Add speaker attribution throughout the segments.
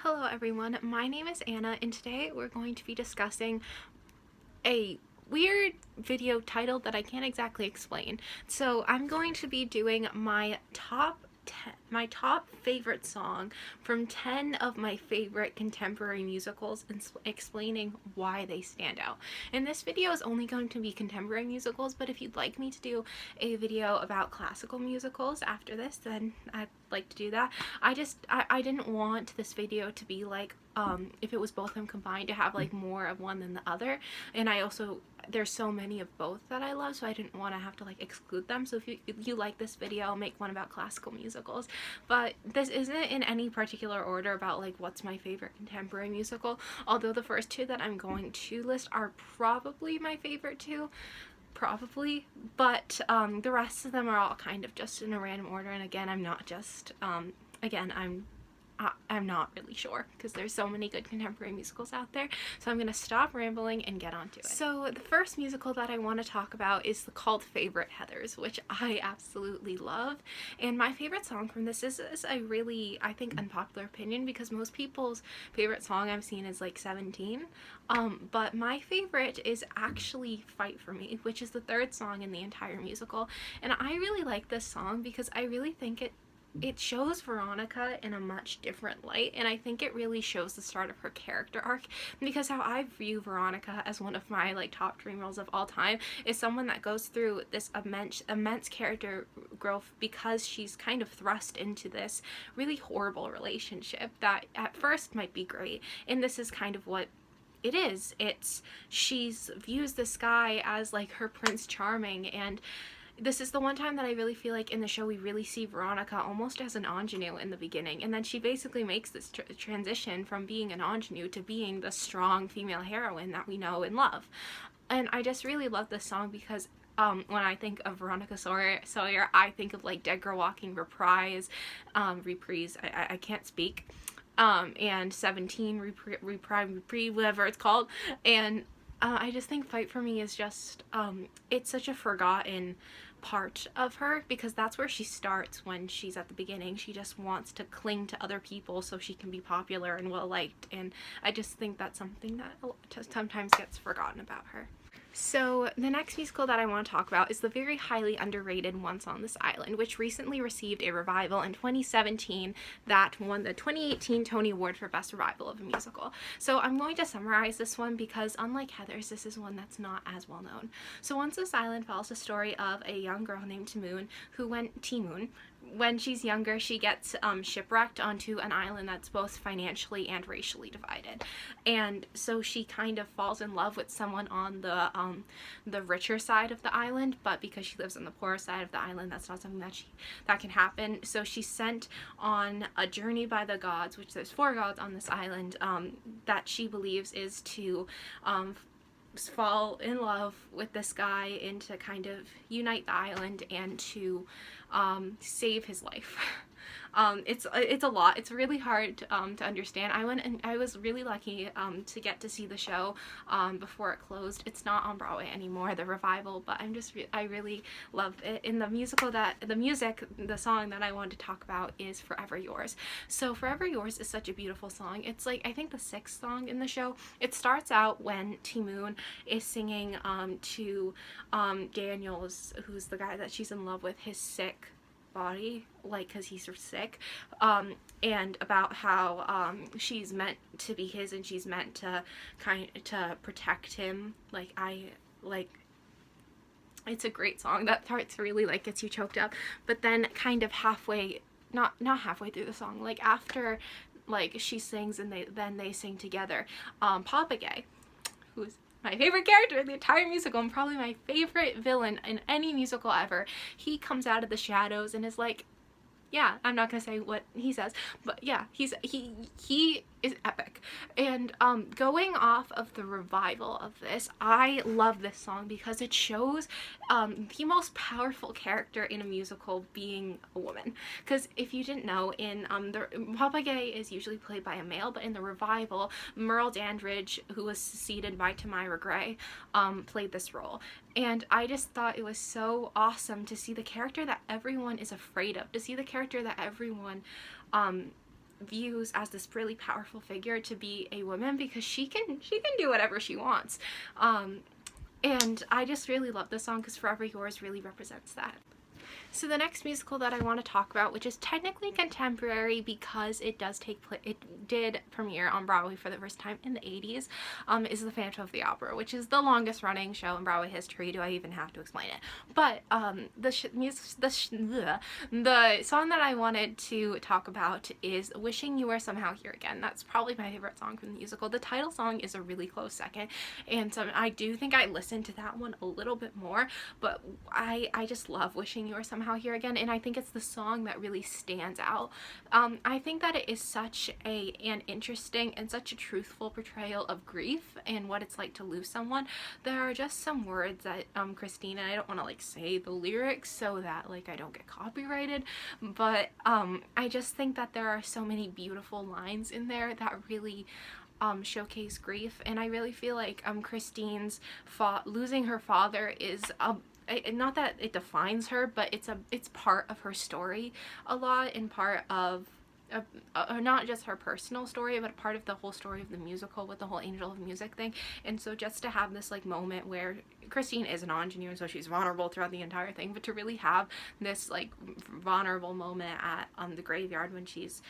Speaker 1: Hello everyone, my name is Anna and today we're going to be discussing a weird video title that I can't exactly explain. So I'm going to be doing my top favorite song from 10 of my favorite contemporary musicals and explaining why they stand out. And this video is only going to be contemporary musicals, but if you'd like me to do a video about classical musicals after this, then I'd like to do that. I didn't want this video to be like if it was both of them combined, to have like more of one than the other, and there's so many of both that I love, so I didn't want to have to like exclude them. So if you like this video, I'll make one about classical musicals, but this isn't in any particular order about like what's my favorite contemporary musical, although the first two that I'm going to list are probably my favorite two, but the rest of them are all kind of just in a random order. And again, I'm not really sure because there's so many good contemporary musicals out there. So I'm going to stop rambling and get on to it. So the first musical that I want to talk about is called Favorite Heathers, which I absolutely love. And my favorite song from this is a really, I think, unpopular opinion, because most people's favorite song I've seen is like 17. But my favorite is actually Fight For Me, which is the third song in the entire musical. And I really like this song because I really think it shows Veronica in a much different light, and I think it really shows the start of her character arc, because how I view Veronica as one of my like top dream roles of all time is someone that goes through this immense character growth because she's kind of thrust into this really horrible relationship that at first might be great, and this is kind of what it is. She's views this guy as like her Prince Charming, and this is the one time that I really feel like in the show we really see Veronica almost as an ingenue in the beginning, and then she basically makes this transition from being an ingenue to being the strong female heroine that we know and love. And I just really love this song because when I think of Veronica Sawyer, I think of like Dead Girl Walking reprise, I can't speak, and 17 reprise, whatever it's called, and I just think Fight For Me is just, it's such a forgotten part of her, because that's where she starts when she's at the beginning. She just wants to cling to other people so she can be popular and well liked, and I just think that's something that sometimes gets forgotten about her. So the next musical that I want to talk about is the very highly underrated Once on This Island, which recently received a revival in 2017 that won the 2018 Tony Award for Best Revival of a Musical. So I'm going to summarize this one because unlike Heathers, this is one that's not as well known. So Once on This Island follows the story of a young girl named T-Moon, when she's younger, she gets shipwrecked onto an island that's both financially and racially divided, and so she kind of falls in love with someone on the richer side of the island, but because she lives on the poorer side of the island, that's not something that can happen. So she's sent on a journey by the gods, which there's 4 gods on this island, that she believes is to fall in love with this guy and to kind of unite the island and to save his life. It's a lot. It's really hard to understand. I went and I was really lucky to get to see the show before it closed. It's not on Broadway anymore, the revival, but I really loved it. In the musical, the song that I wanted to talk about is Forever Yours. So Forever Yours is such a beautiful song. It's like, I think, the 6th song in the show. It starts out when T-Moon is singing to Daniels, who's the guy that she's in love with, his sick body, like, because he's sick, and about how she's meant to be his and she's meant to to protect him. It's a great song. That part's really like gets you choked up, but then kind of halfway, not halfway through the song, like after like she sings and they sing together, Papa Gay, who's my favorite character in the entire musical and probably my favorite villain in any musical ever, he comes out of the shadows and is like, yeah, I'm not gonna say what he says, but yeah, he is epic. And going off of the revival of this, I love this song because it shows the most powerful character in a musical being a woman. Because if you didn't know, in the Papa Gay is usually played by a male, but in the revival, Merle Dandridge, who was succeeded by Tamira Gray, played this role. And I just thought it was so awesome to see the character that everyone is afraid of, to see the character that everyone views as this really powerful figure to be a woman, because she can do whatever she wants. And I just really love this song because Forever Yours really represents that. So the next musical that I want to talk about, which is technically contemporary because it did premiere on Broadway for the first time in the 80s, is The Phantom of the Opera, which is the longest running show in Broadway history. Do I even have to explain it? But the song that I wanted to talk about is Wishing You Were Somehow Here Again. That's probably my favorite song from the musical. The title song is a really close second, and so I do think I listened to that one a little bit more, but I just love Wishing You Were Somehow Here Again, and I think it's the song that really stands out. I think that it is such an interesting and such a truthful portrayal of grief and what it's like to lose someone. There are just some words that Christine, and I don't want to like say the lyrics so that like I don't get copyrighted, but I just think that there are so many beautiful lines in there that really showcase grief, and I really feel like Christine's losing her father is not that it defines her, but it's part of her story a lot, and part of not just her personal story, but part of the whole story of the musical with the whole Angel of Music thing. And so just to have this like moment where Christine is an ingenue, and so she's vulnerable throughout the entire thing, but to really have this like vulnerable moment at the graveyard when she's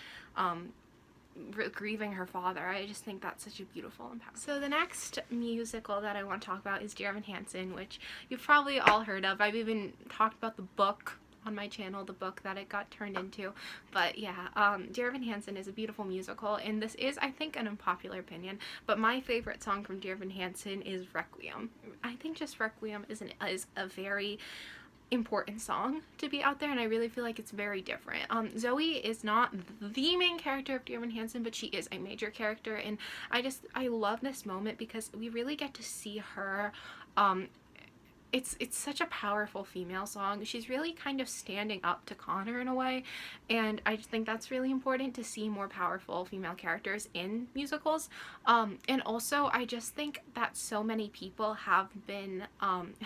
Speaker 1: grieving her father, I just think that's such a beautiful and powerful. So the next musical that I want to talk about is Dear Evan Hansen, which you've probably all heard of. I've even talked about the book on my channel, the book that it got turned into. But yeah, Dear Evan Hansen is a beautiful musical, and this is, I think, an unpopular opinion, but my favorite song from Dear Evan Hansen is Requiem. I think just Requiem is a very important song to be out there, and I really feel like it's very different. Zoe is not the main character of Dear Evan Hansen, but she is a major character, and I love this moment because we really get to see her. It's such a powerful female song. She's really kind of standing up to Connor in a way, and I just think that's really important to see more powerful female characters in musicals. And also I just think that so many people have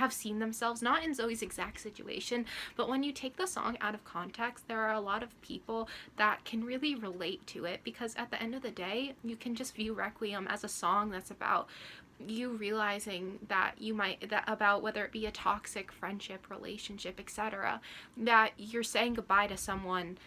Speaker 1: seen themselves not in Zoe's exact situation, but when you take the song out of context, there are a lot of people that can really relate to it, because at the end of the day, you can just view Requiem as a song that's about you realizing that about whether it be a toxic friendship, relationship, etc., that you're saying goodbye to someone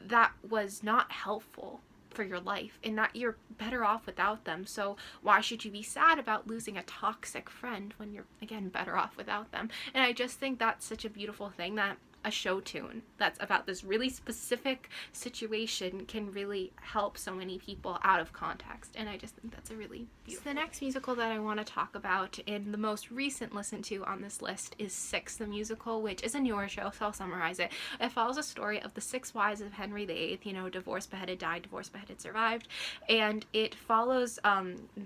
Speaker 1: that was not helpful for your life, and that you're better off without them. So why should you be sad about losing a toxic friend when you're, again, better off without them? And I just think that's such a beautiful thing, that a show tune that's about this really specific situation can really help so many people out of context, and I just think that's a really beautiful. So the next musical that I want to talk about, and the most recent listen to on this list, is Six the Musical, which is a newer show, so I'll summarize it. It follows a story of the 6 wives of Henry VIII, divorced, beheaded, died, divorced, beheaded, survived, and it follows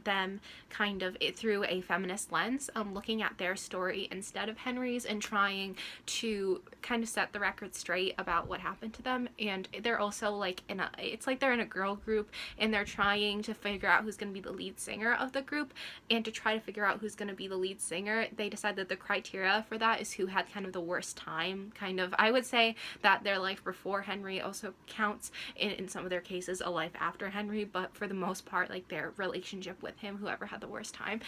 Speaker 1: them kind of through a feminist lens, looking at their story instead of Henry's, and trying to kind of set the record straight about what happened to them. And they're also like it's like they're in a girl group, and they're trying to figure out who's going to be the lead singer of the group. And to try to figure out who's going to be the lead singer, they decide that the criteria for that is who had kind of the worst time. Kind of, I would say that their life before Henry also counts, in some of their cases a life after Henry, but for the most part, like their relationship with him, whoever had the worst time.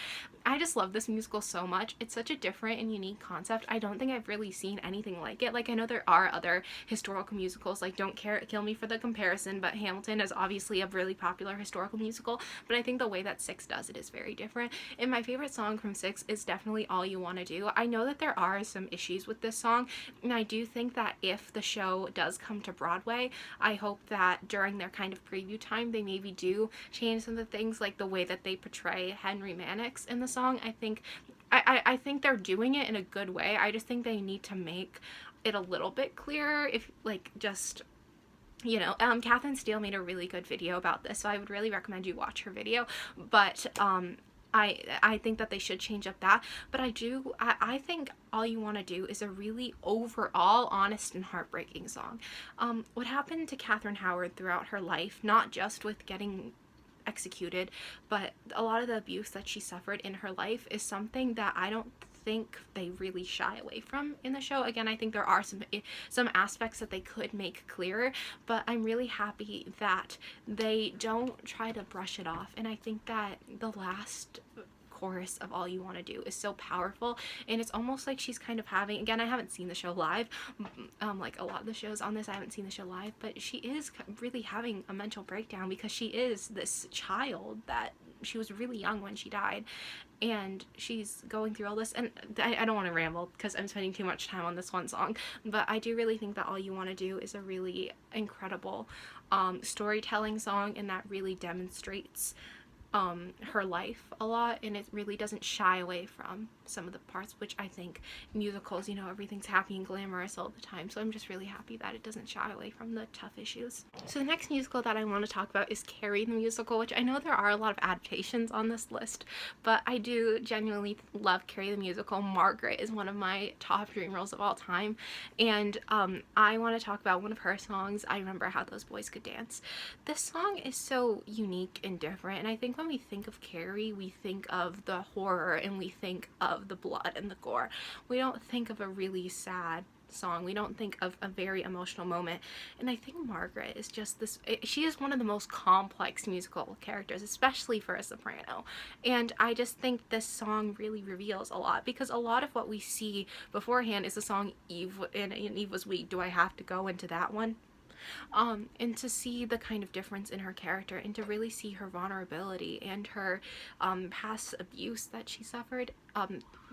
Speaker 1: I just love this musical so much. It's such a different and unique concept. I don't think I've really seen anything like it. Like, I know there are other historical musicals, like, don't kill me for the comparison, but Hamilton is obviously a really popular historical musical, but I think the way that Six does it is very different. And my favorite song from Six is definitely All You Want to Do. I know that there are some issues with this song, and I do think that if the show does come to Broadway, I hope that during their kind of preview time, they maybe do change some of the things, like the way that they portray Henry Mannix in the song. I think they're doing it in a good way. I just think they need to make it a little bit clearer. If, like, just, Catherine Steele made a really good video about this, so I would really recommend you watch her video. But I think that they should change up that. But I think All You Want to Do is a really overall honest and heartbreaking song. What happened to Catherine Howard throughout her life, not just with getting executed, but a lot of the abuse that she suffered in her life, is something that I don't think they really shy away from in the show. Again, I think there are some aspects that they could make clearer, but I'm really happy that they don't try to brush it off. And I think that the last chorus of All You Want to Do is so powerful, and it's almost like she's kind of having, again, I haven't seen the show live, like a lot of the shows on this, I haven't seen the show live, but she is really having a mental breakdown because she is this child that she was really young when she died, and she's going through all this. And I don't want to ramble because I'm spending too much time on this one song, but I do really think that All You Want to Do is a really incredible storytelling song, and that really demonstrates her life a lot, and it really doesn't shy away from some of the parts, which I think musicals, you know, everything's happy and glamorous all the time, so I'm just really happy that it doesn't shy away from the tough issues. So the next musical that I want to talk about is Carrie the musical, which I know there are a lot of adaptations on this list, but I do genuinely love Carrie the musical. Margaret is one of my top dream roles of all time, and I want to talk about one of her songs, I Remember How Those Boys Could Dance. This song is so unique and different, and I think when we think of Carrie, we think of the horror and we think of the blood and the gore. We don't think of a really sad song. We don't think of a very emotional moment. And I think Margaret is just this, she is one of the most complex musical characters, especially for a soprano. And I just think this song really reveals a lot, because a lot of what we see beforehand is the song Eve, and Eve Was Weak. Do I have to go into that one? And to see the kind of difference in her character, and to really see her vulnerability and her past abuse that she suffered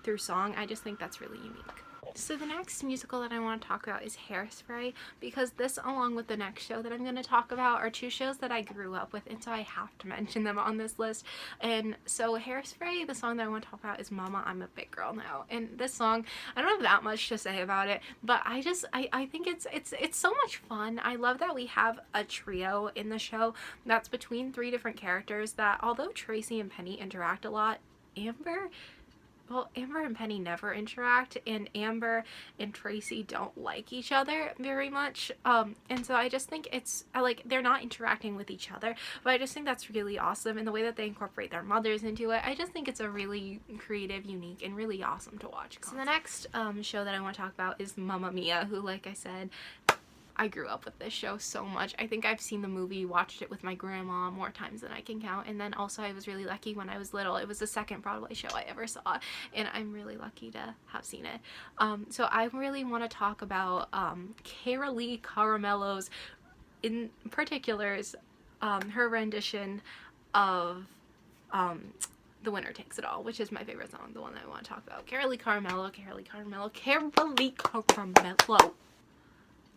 Speaker 1: through song, I just think that's really unique. So the next musical that I want to talk about is Hairspray, because this, along with the next show that I'm going to talk about, are two shows that I grew up with, and so I have to mention them on this list. And so Hairspray, the song that I want to talk about is Mama, I'm a Big Girl Now. And this song, I don't have that much to say about it, but I think it's so much fun. I love that we have a trio in the show that's between three different characters that, although Tracy and Penny interact a lot, Amber and Penny never interact, and Amber and Tracy don't like each other very much, and so I just think it's, like, they're not interacting with each other, but I just think that's really awesome, and the way that they incorporate their mothers into it, I just think it's a really creative, unique, and really awesome to watch. So the next show that I want to talk about is Mamma Mia, who, like I said, I grew up with this show so much. I think I've seen the movie, watched it with my grandma more times than I can count, and then also I was really lucky when I was little. It was the second Broadway show I ever saw, and I'm really lucky to have seen it. So I really want to talk about Carolee Caramello's, in particulars, her rendition of The Winner Takes It All, which is my favorite song, the one that I want to talk about. Carolee Caramello, Carolee Caramello, Carolee Caramello.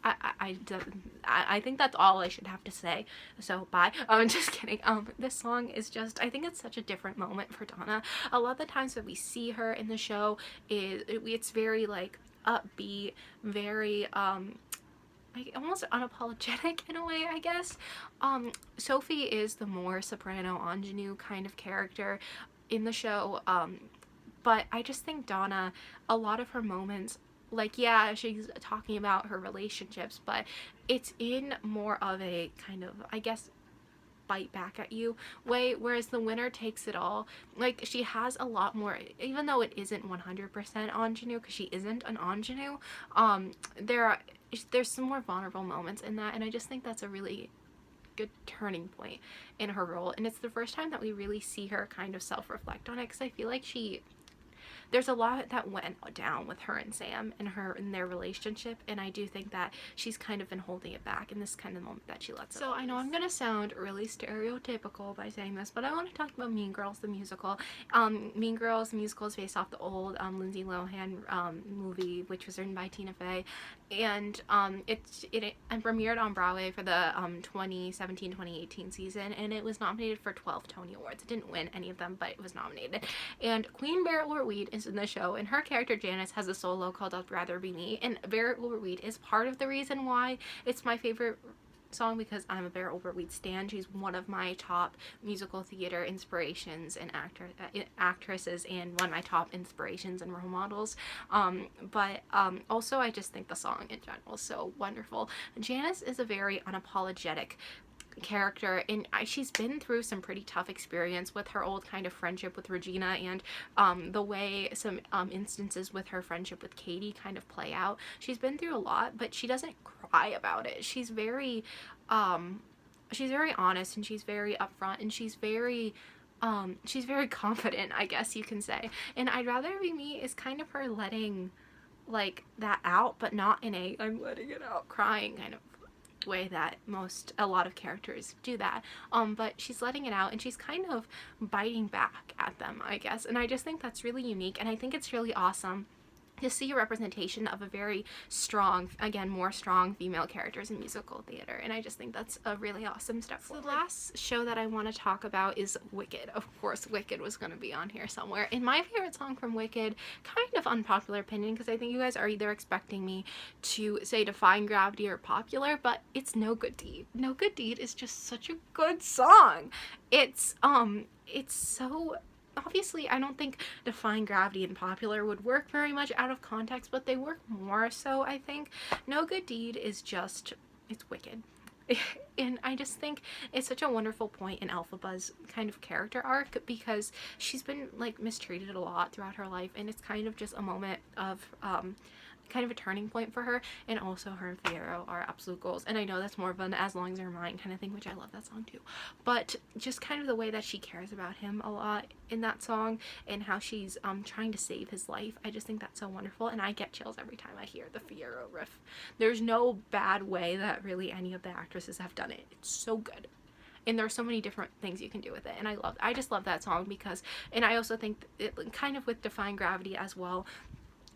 Speaker 1: I think that's all I should have to say, so bye. I'm just kidding. This song is just, I think it's such a different moment for Donna. A lot of the times that we see her in the show, it's very, like, upbeat, very, like, almost unapologetic in a way, I guess. Sophie is the more soprano ingenue kind of character in the show, but I just think Donna, a lot of her moments, like, yeah, she's talking about her relationships, but it's in more of a kind of, I guess, bite back at you way, whereas The Winner Takes It All, like, she has a lot more, even though it isn't 100% ingenue, because she isn't an ingenue, there's some more vulnerable moments in that, and I just think that's a really good turning point in her role, and it's the first time that we really see her kind of self-reflect on it, because I feel like there's a lot that went down with her and Sam and their relationship, and I do think that she's kind of been holding it back in this kind of moment that she lets it. So I know I'm gonna sound really stereotypical by saying this, but I want to talk about Mean Girls the musical. Mean Girls the musical is based off the old Lindsay Lohan movie, which was written by Tina Fey, and it premiered on Broadway for the 2017-2018 season, and it was nominated for 12 Tony Awards. It didn't win any of them, but it was nominated. And Queen Beryl Weed is in the show, and her character Janice has a solo called I'd Rather Be Me, and Beryl Weed is part of the reason why it's my favorite song, because I'm a Beryl Weed stan. She's one of my top musical theater inspirations and actresses, and one of my top inspirations and role models, but also I just think the song in general is so wonderful. Janice is a very unapologetic character, and she's been through some pretty tough experience with her old kind of friendship with Regina, and the way some instances with her friendship with Katie kind of play out. She's been through a lot, but she doesn't cry about it. She's very honest, and she's very upfront, and she's very confident, I guess you can say. And I'd Rather Be Me is kind of her letting like that out, but not in a I'm letting it out crying kind of way that a lot of characters do that, but she's letting it out, and she's kind of biting back at them, I guess. And I just think that's really unique, and I think it's really awesome to see a representation of a very strong, again, more strong female characters in musical theater, and I just think that's a really awesome step forward. So the last show that I want to talk about is Wicked. Of course, Wicked was going to be on here somewhere. And my favorite song from Wicked, kind of unpopular opinion, because I think you guys are either expecting me to say Defying Gravity or popular, but it's No Good Deed. No Good Deed is just such a good song. It's so... Obviously, I don't think Defying Gravity and Popular would work very much out of context, but they work more so, I think. No Good Deed is just, it's wicked. And I just think it's such a wonderful point in Elphaba's kind of character arc, because she's been like mistreated a lot throughout her life, and it's kind of just a moment of kind of a turning point for her. And also her and Fiyero are absolute goals, and I know that's more of an As Long As You're Mine kind of thing, which I love that song too, but just kind of the way that she cares about him a lot in that song, and how she's trying to save his life. I just think that's so wonderful, and I get chills every time I hear the Fiyero riff. There's no bad way that really any of the actresses have done it. It's so good. And there's so many different things you can do with it, and I just love that song, because, and I also think it kind of with Defying Gravity as well,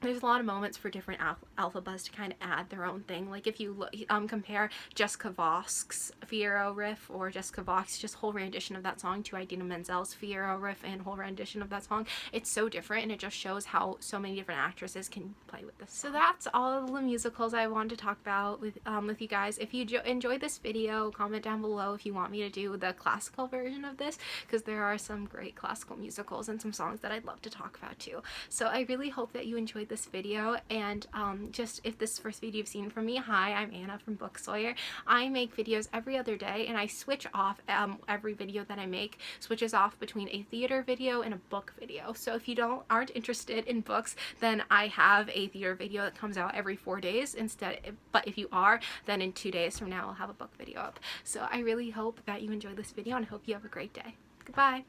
Speaker 1: there's a lot of moments for different Elphabas to kind of add their own thing. Like if you look, compare Jessica Vosk's Fiyero riff, or Jessica Vosk's just whole rendition of that song, to Idina Menzel's Fiyero riff and whole rendition of that song, it's so different, and it just shows how so many different actresses can play with this song. So that's all of the musicals I wanted to talk about with you guys. If you enjoyed this video, comment down below if you want me to do the classical version of this, because there are some great classical musicals and some songs that I'd love to talk about too. So I really hope that you enjoyed this video, and just if this is the first video you've seen from me, hi, I'm Anna from BookSawyer. I make videos every other day, and I switch off every video that I make switches off between a theater video and a book video. So if you aren't interested in books, then I have a theater video that comes out every 4 days instead, but if you are, then in 2 days from now I'll have a book video up. So I really hope that you enjoyed this video, and I hope you have a great day. Goodbye.